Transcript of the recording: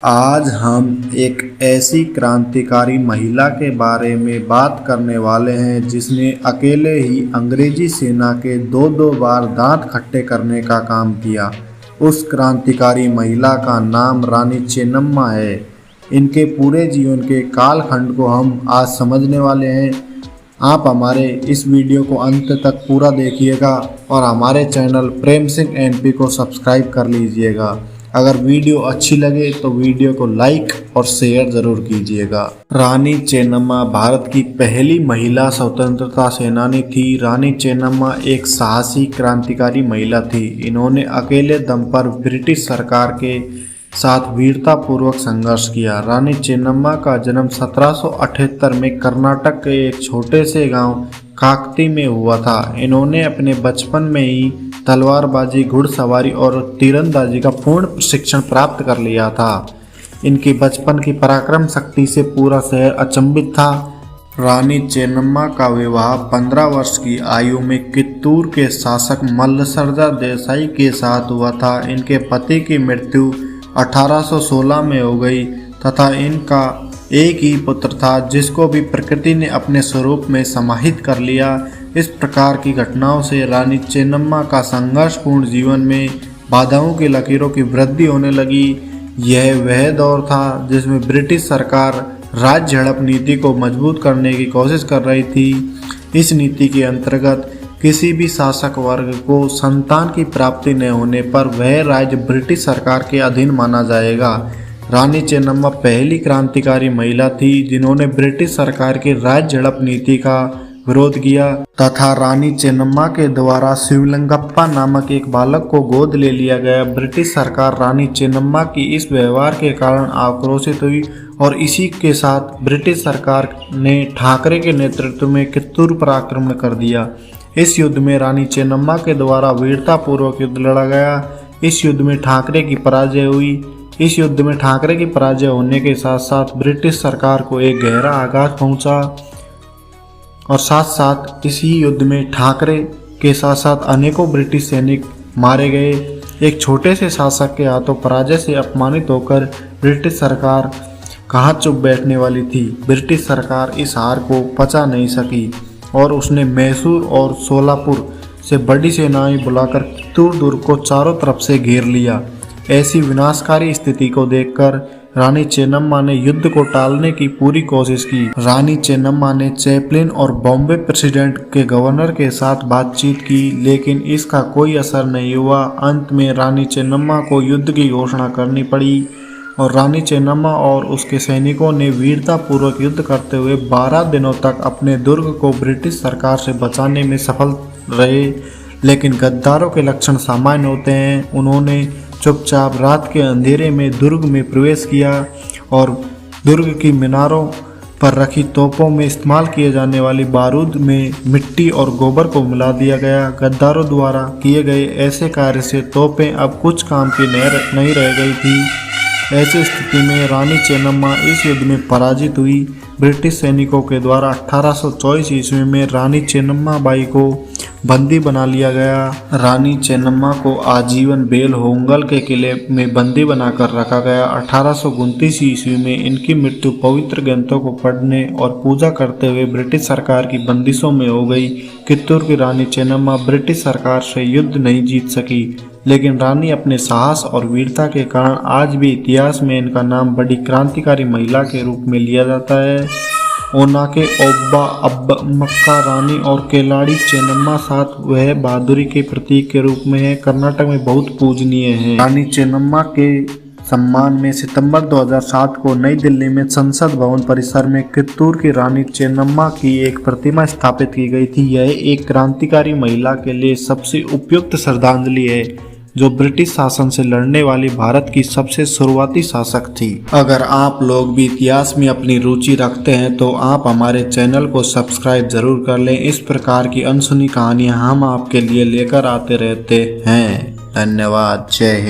आज हम एक ऐसी क्रांतिकारी महिला के बारे में बात करने वाले हैं जिसने अकेले ही अंग्रेजी सेना के दो बार दांत खट्टे करने का काम किया। उस क्रांतिकारी महिला का नाम रानी चेन्नम्मा है। इनके पूरे जीवन के कालखंड को हम आज समझने वाले हैं। आप हमारे इस वीडियो को अंत तक पूरा देखिएगा और हमारे चैनल प्रेम सिंह एनपी को सब्सक्राइब कर लीजिएगा। अगर वीडियो अच्छी लगे तो वीडियो को लाइक और शेयर जरूर कीजिएगा। रानी चेन्नम्मा भारत की पहली महिला स्वतंत्रता सेनानी थी। रानी चेन्नम्मा एक साहसी क्रांतिकारी महिला थी। इन्होंने अकेले दम पर ब्रिटिश सरकार के साथ वीरतापूर्वक संघर्ष किया। रानी चेन्नम्मा का जन्म 1778 में कर्नाटक के एक छोटे से गांव काकती में हुआ था। इन्होंने अपने बचपन में ही तलवारबाजी, घुड़सवारी और तीरंदाजी का पूर्ण प्रशिक्षण प्राप्त कर लिया था। इनकी बचपन की पराक्रम शक्ति से पूरा शहर अचंभित था। रानी चेन्नम्मा का विवाह 15 वर्ष की आयु में कित्तूर के शासक मल्लसरजा देसाई के साथ हुआ था। इनके पति की मृत्यु 1816 में हो गई तथा इनका एक ही पुत्र था जिसको भी प्रकृति ने अपने स्वरूप में समाहित कर लिया। इस प्रकार की घटनाओं से रानी चेन्नम्मा का संघर्षपूर्ण जीवन में बाधाओं की लकीरों की वृद्धि होने लगी। यह वह दौर था जिसमें ब्रिटिश सरकार राज्य झड़प नीति को मजबूत करने की कोशिश कर रही थी। इस नीति के अंतर्गत किसी भी शासक वर्ग को संतान की प्राप्ति न होने पर वह राज्य ब्रिटिश सरकार के अधीन माना जाएगा। रानी चेन्नम्मा पहली क्रांतिकारी महिला थी जिन्होंने ब्रिटिश सरकार की राज्य झड़प नीति का विरोध किया तथा रानी चेन्नम्मा के द्वारा शिवलिंगप्पा नामक एक बालक को गोद ले लिया गया। ब्रिटिश सरकार रानी चेन्नम्मा की इस व्यवहार के कारण आक्रोशित हुई और इसी के साथ ब्रिटिश सरकार ने ठाकरे के नेतृत्व में कित्तूर पर आक्रमण कर दिया। इस युद्ध में रानी चेन्नम्मा के द्वारा वीरतापूर्वक युद्ध लड़ा गया। इस युद्ध में ठाकरे की पराजय हुई। इस युद्ध में ठाकरे की पराजय होने के साथ साथ ब्रिटिश सरकार को एक गहरा आघात पहुंचा और साथ साथ इसी युद्ध में ठाकरे के साथ साथ अनेकों ब्रिटिश सैनिक मारे गए। एक छोटे से शासक के हाथों पराजय से अपमानित होकर ब्रिटिश सरकार कहाँ चुप बैठने वाली थी। ब्रिटिश सरकार इस हार को पचा नहीं सकी और उसने मैसूर और सोलापुर से बड़ी सेनाएं बुलाकर कित्तूर दुर्ग को चारों तरफ से घेर लिया। ऐसी विनाशकारी स्थिति को देखकर रानी चेन्नम्मा ने युद्ध को टालने की पूरी कोशिश की। रानी चेन्नम्मा ने चैपलिन और बॉम्बे प्रेसिडेंट के गवर्नर के साथ बातचीत की लेकिन इसका कोई असर नहीं हुआ। अंत में रानी चेन्नम्मा को युद्ध की घोषणा करनी पड़ी और रानी चेन्नम्मा और उसके सैनिकों ने वीरतापूर्वक युद्ध करते हुए 12 दिनों तक अपने दुर्ग को ब्रिटिश सरकार से बचाने में सफल रहे। लेकिन गद्दारों के लक्षण सामान्य होते हैं। उन्होंने चुपचाप रात के अंधेरे में दुर्ग में प्रवेश किया और दुर्ग की मीनारों पर रखी तोपों में इस्तेमाल किए जाने वाली बारूद में मिट्टी और गोबर को मिला दिया गया। गद्दारों द्वारा किए गए ऐसे कार्य से तोपें अब कुछ काम की नहीं रह गई थी। ऐसी स्थिति में रानी चेन्नम्मा इस युद्ध में पराजित हुई। ब्रिटिश सैनिकों के द्वारा 1824 ईस्वी में रानी चेन्नम्मा बाई को बंदी बना लिया गया। रानी चेन्नम्मा को आजीवन बेलहोंगल के किले में बंदी बनाकर रखा गया। 1829 ईस्वी में इनकी मृत्यु पवित्र ग्रंथों को पढ़ने और पूजा करते हुए ब्रिटिश सरकार की बंदिशों में हो गई। कित्तूर की रानी चेन्नम्मा ब्रिटिश सरकार से युद्ध नहीं जीत सकी लेकिन रानी अपने साहस और वीरता के कारण आज भी इतिहास में इनका नाम बड़ी क्रांतिकारी महिला के रूप में लिया जाता है। ओना के ओब्बा अब्बमक्का रानी और केलाड़ी चेन्नम्मा साथ वह बहादुरी के प्रतीक के रूप में है। कर्नाटक में बहुत पूजनीय है। रानी चेन्नम्मा के सम्मान में सितंबर 2007 को नई दिल्ली में संसद भवन परिसर में कित्तूर की रानी चेन्नम्मा की एक प्रतिमा स्थापित की गई थी। यह एक क्रांतिकारी महिला के लिए सबसे उपयुक्त श्रद्धांजलि है जो ब्रिटिश शासन से लड़ने वाली भारत की सबसे शुरुआती शासक थी। अगर आप लोग भी इतिहास में अपनी रुचि रखते हैं तो आप हमारे चैनल को सब्सक्राइब जरूर कर लें। इस प्रकार की अनसुनी कहानियां हम आपके लिए लेकर आते रहते हैं। धन्यवाद। जय हिंद।